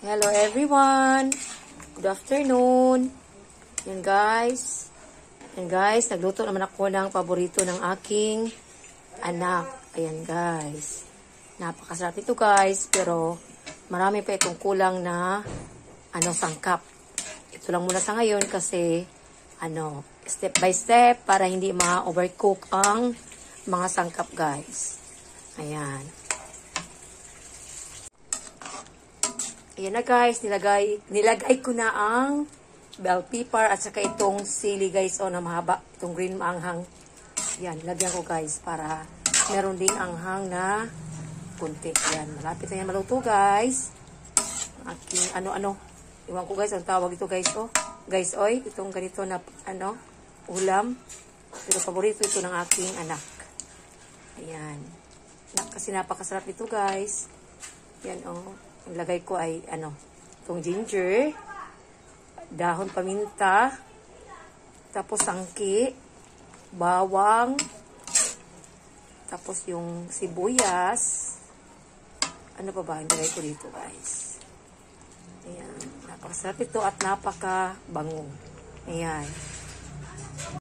Hello everyone! Good afternoon! Yan guys. Nagluto naman ako ng paborito ng aking anak. Ayan guys. Napakasarap ito guys, pero marami pa itong kulang na sangkap. Ito lang muna sa ngayon kasi step by step para hindi ma-overcook ang mga sangkap guys. Ayan. Ayan na guys, nilagay ko na ang bell pepper at saka itong sili guys, na mahaba, itong green maanghang. Yan, lagyan ko guys para meron ding anghang na kunti. Yan, malapit na yan maluto guys. Aking iwan ko guys, ang tawag ito guys, Guys, itong ganito na, ulam. Pero paborito ito ng aking anak. Ayan. Kasi napakasarap ito guys. Yan, ang lagay ko ay, itong ginger, dahon paminta, tapos sangki, bawang, tapos yung sibuyas. Ano pa ba? Ang lagay ko dito, guys. Ayan. Napakasarap ito at napakabango. Ayan.